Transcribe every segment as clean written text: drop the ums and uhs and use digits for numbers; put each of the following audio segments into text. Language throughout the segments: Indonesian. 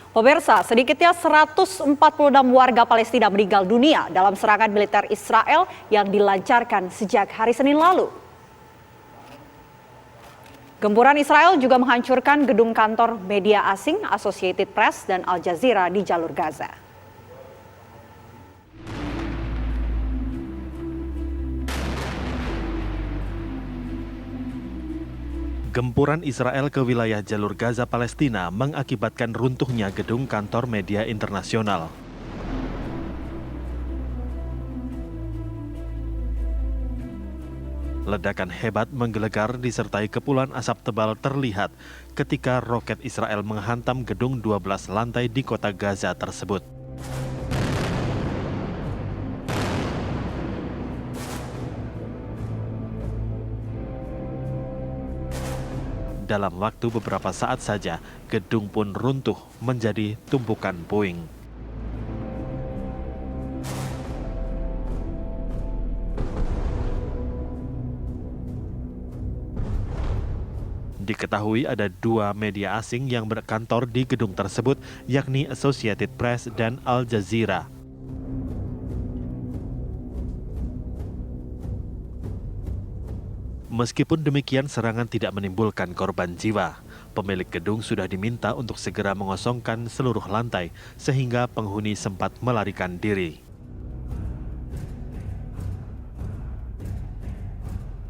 Pemirsa, sedikitnya 146 warga Palestina meninggal dunia dalam serangan militer Israel yang dilancarkan sejak hari Senin lalu. Gempuran Israel juga menghancurkan gedung kantor media asing Associated Press dan Al Jazeera di jalur Gaza. Gempuran Israel ke wilayah jalur Gaza Palestina mengakibatkan runtuhnya gedung kantor media internasional. Ledakan hebat menggelegar disertai kepulan asap tebal terlihat ketika roket Israel menghantam gedung 12 lantai di kota Gaza tersebut. Dalam waktu beberapa saat saja, gedung pun runtuh menjadi tumpukan puing. Diketahui ada 2 media asing yang berkantor di gedung tersebut, yakni Associated Press dan Al Jazeera. Meskipun demikian, serangan tidak menimbulkan korban jiwa. Pemilik gedung sudah diminta untuk segera mengosongkan seluruh lantai, sehingga penghuni sempat melarikan diri.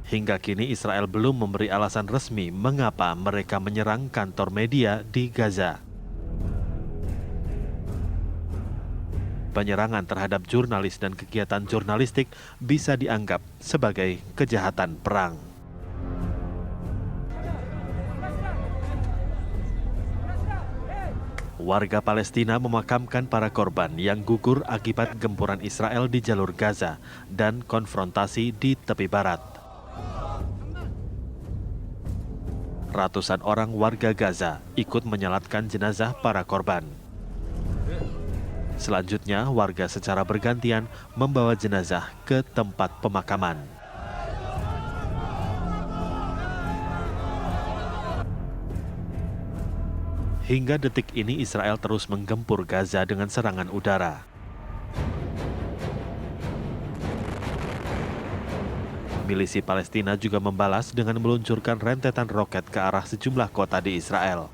Hingga kini Israel belum memberi alasan resmi mengapa mereka menyerang kantor media di Gaza. Penyerangan terhadap jurnalis dan kegiatan jurnalistik bisa dianggap sebagai kejahatan perang. Warga Palestina memakamkan para korban yang gugur akibat gempuran Israel di jalur Gaza dan konfrontasi di tepi barat. Ratusan orang warga Gaza ikut menyalatkan jenazah para korban. Selanjutnya, warga secara bergantian membawa jenazah ke tempat pemakaman. Hingga detik ini Israel terus menggempur Gaza dengan serangan udara. Milisi Palestina juga membalas dengan meluncurkan rentetan roket ke arah sejumlah kota di Israel.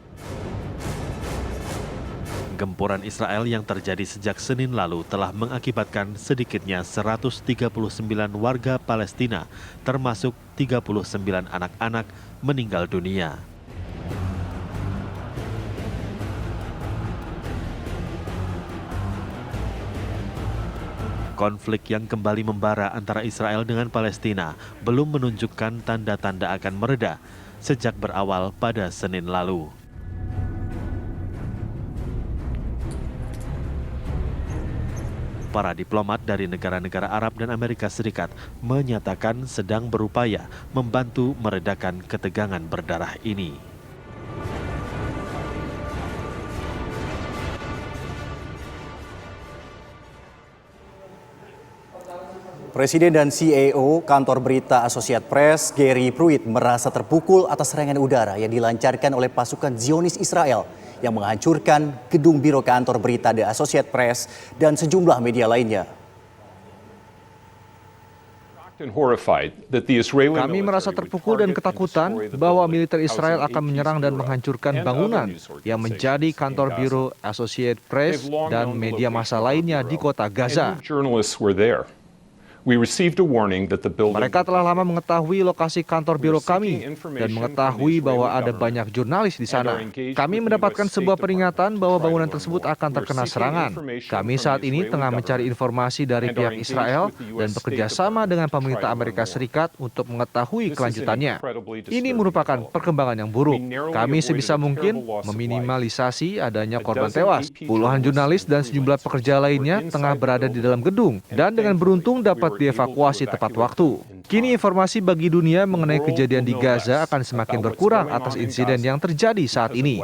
Gempuran Israel yang terjadi sejak Senin lalu telah mengakibatkan sedikitnya 139 warga Palestina, termasuk 39 anak-anak, meninggal dunia. Konflik yang kembali membara antara Israel dengan Palestina belum menunjukkan tanda-tanda akan mereda sejak berawal pada Senin lalu. Para diplomat dari negara-negara Arab dan Amerika Serikat menyatakan sedang berupaya membantu meredakan ketegangan berdarah ini. Presiden dan CEO kantor berita Associated Press, Gary Pruitt, merasa terpukul atas serangan udara yang dilancarkan oleh pasukan Zionis Israel yang menghancurkan gedung biro kantor berita The Associated Press dan sejumlah media lainnya. Kami merasa terpukul dan ketakutan bahwa militer Israel akan menyerang dan menghancurkan bangunan yang menjadi kantor biro Associated Press dan media massa lainnya di kota Gaza. Mereka telah lama mengetahui lokasi kantor biro kami dan mengetahui bahwa ada banyak jurnalis di sana. Kami mendapatkan sebuah peringatan bahwa bangunan tersebut akan terkena serangan. Kami saat ini tengah mencari informasi dari pihak Israel dan bekerja sama dengan pemerintah Amerika Serikat untuk mengetahui kelanjutannya. Ini merupakan perkembangan yang buruk. Kami sebisa mungkin meminimalisasi adanya korban tewas. Puluhan jurnalis dan sejumlah pekerja lainnya tengah berada di dalam gedung dan dengan beruntung dapat dievakuasi tepat waktu. Kini informasi bagi dunia mengenai kejadian di Gaza akan semakin berkurang atas insiden yang terjadi saat ini.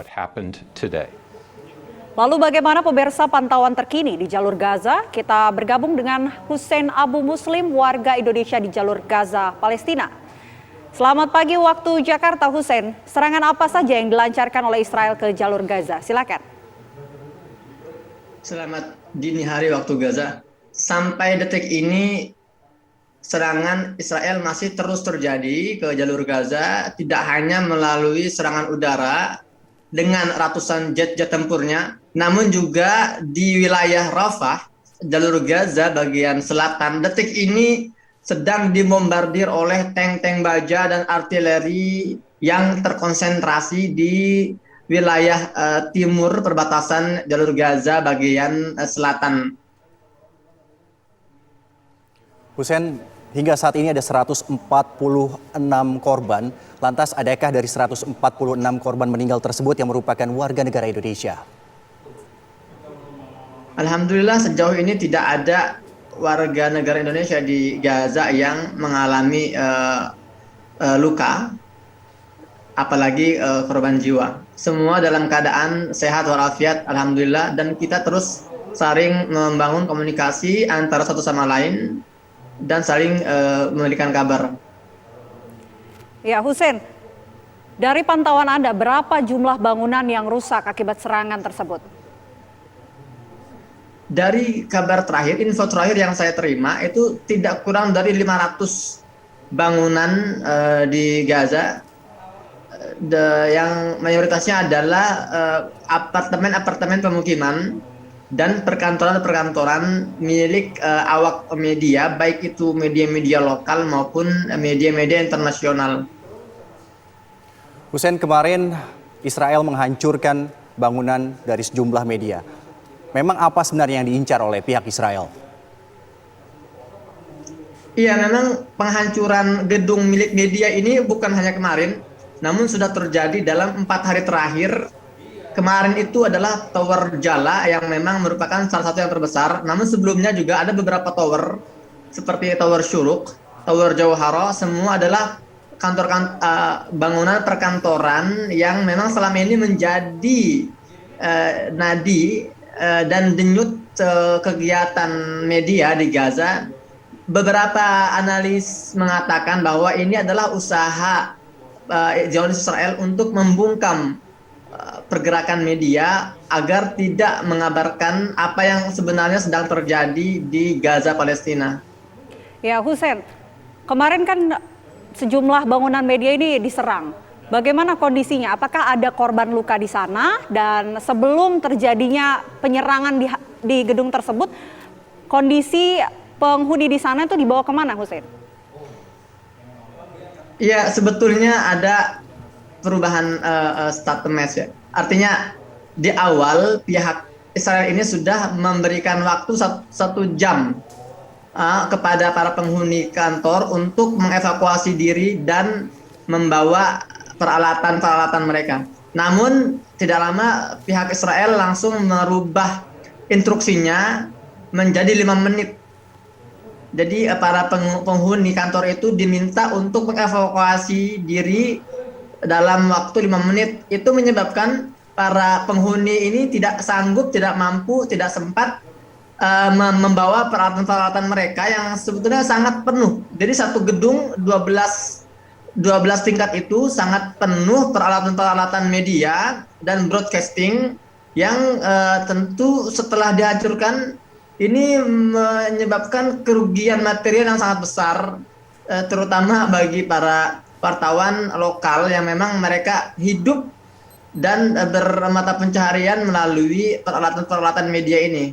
Lalu bagaimana pemirsa pantauan terkini di jalur Gaza? Kita bergabung dengan Hussein Abu Muslim, warga Indonesia di jalur Gaza, Palestina. Selamat pagi waktu Jakarta, Hussein. Serangan apa saja yang dilancarkan oleh Israel ke jalur Gaza? Silakan. Selamat dini hari waktu Gaza. Sampai detik ini serangan Israel masih terus terjadi ke jalur Gaza, tidak hanya melalui serangan udara dengan ratusan jet-jet tempurnya, namun juga di wilayah Rafah, jalur Gaza bagian selatan, detik ini sedang dibombardir oleh tank-tank baja dan artileri yang terkonsentrasi di wilayah timur perbatasan jalur Gaza bagian selatan. Hussein, hingga saat ini ada 146 korban. Lantas adakah dari 146 korban meninggal tersebut yang merupakan warga negara Indonesia? Alhamdulillah sejauh ini tidak ada warga negara Indonesia di Gaza yang mengalami luka, apalagi korban jiwa. Semua dalam keadaan sehat walafiat, alhamdulillah, dan kita terus saling membangun komunikasi antara satu sama lain dan saling memberikan kabar. Ya, Hussein, dari pantauan Anda, berapa jumlah bangunan yang rusak akibat serangan tersebut? Dari kabar terakhir, info terakhir yang saya terima itu tidak kurang dari 500 bangunan di Gaza, yang mayoritasnya adalah apartemen-apartemen pemukiman dan perkantoran-perkantoran milik awak media, baik itu media-media lokal maupun media-media internasional. Hussein, kemarin Israel menghancurkan bangunan dari sejumlah media. Memang apa sebenarnya yang diincar oleh pihak Israel? Iya, memang penghancuran gedung milik media ini bukan hanya kemarin, namun sudah terjadi dalam 4 hari terakhir. Kemarin itu adalah Tower Jala yang memang merupakan salah satu yang terbesar, namun sebelumnya juga ada beberapa tower seperti Tower Syuruk, Tower Jauhara, semua adalah bangunan perkantoran yang memang selama ini menjadi nadi dan denyut kegiatan media di Gaza. Beberapa analis mengatakan bahwa ini adalah usaha Zionis Israel untuk membungkam pergerakan media agar tidak mengabarkan apa yang sebenarnya sedang terjadi di Gaza, Palestina. Ya, Hussein, kemarin kan sejumlah bangunan media ini diserang. Bagaimana kondisinya? Apakah ada korban luka di sana? Dan sebelum terjadinya penyerangan di gedung tersebut, kondisi penghuni di sana itu dibawa kemana, Hussein? Ya, sebetulnya ada perubahan statement ya. Artinya di awal pihak Israel ini sudah memberikan waktu 1 jam kepada para penghuni kantor untuk mengevakuasi diri dan membawa peralatan-peralatan mereka. Namun tidak lama pihak Israel langsung merubah instruksinya menjadi 5 menit. Jadi para penghuni kantor itu diminta untuk mengevakuasi diri dalam waktu 5 menit. Itu menyebabkan para penghuni ini tidak sanggup, tidak mampu, tidak sempat membawa peralatan-peralatan mereka yang sebetulnya sangat penuh. Jadi satu gedung 12 tingkat itu sangat penuh peralatan-peralatan media dan broadcasting yang tentu setelah dihancurkan ini menyebabkan kerugian material yang sangat besar, terutama bagi para wartawan lokal yang memang mereka hidup dan bermata pencaharian melalui peralatan-peralatan media ini.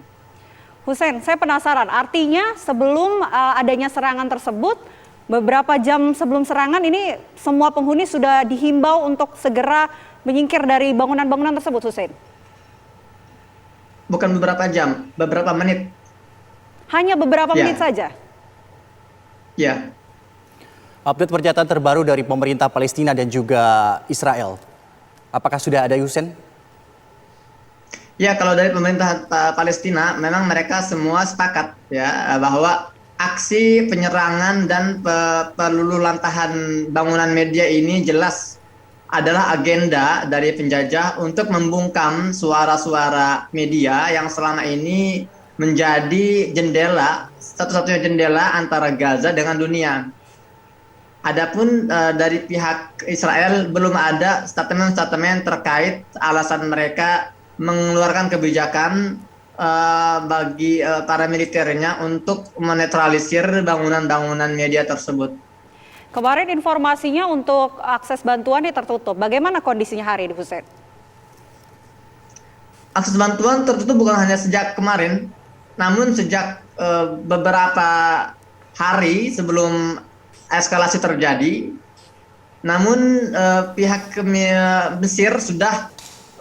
Hussein, saya penasaran, artinya sebelum adanya serangan tersebut, beberapa jam sebelum serangan ini semua penghuni sudah dihimbau untuk segera menyingkir dari bangunan-bangunan tersebut, Hussein? Bukan beberapa jam, beberapa menit. Hanya beberapa menit saja? Ya. Update pernyataan terbaru dari pemerintah Palestina dan juga Israel. Apakah sudah ada, Hussein? Ya, kalau dari pemerintah Palestina memang mereka semua sepakat ya bahwa aksi penyerangan dan peluluhlantahan bangunan media ini jelas adalah agenda dari penjajah untuk membungkam suara-suara media yang selama ini menjadi jendela, satu-satunya jendela antara Gaza dengan dunia. Adapun dari pihak Israel belum ada statement-statement terkait alasan mereka mengeluarkan kebijakan bagi para militernya untuk menetralisir bangunan-bangunan media tersebut. Kemarin informasinya untuk akses bantuan ini tertutup. Bagaimana kondisinya hari ini, Hussein? Akses bantuan tertutup bukan hanya sejak kemarin, namun sejak beberapa hari sebelum eskalasi terjadi. Namun pihak Mesir sudah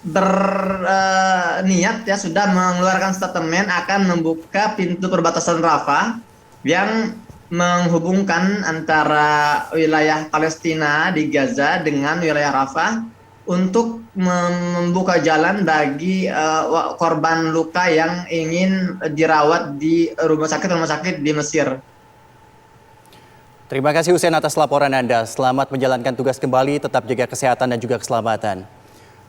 berniat ya, sudah mengeluarkan statement akan membuka pintu perbatasan Rafah yang menghubungkan antara wilayah Palestina di Gaza dengan wilayah Rafah untuk membuka jalan bagi korban luka yang ingin dirawat di rumah sakit di Mesir. Terima kasih Hussein atas laporan Anda. Selamat menjalankan tugas kembali, tetap jaga kesehatan dan juga keselamatan.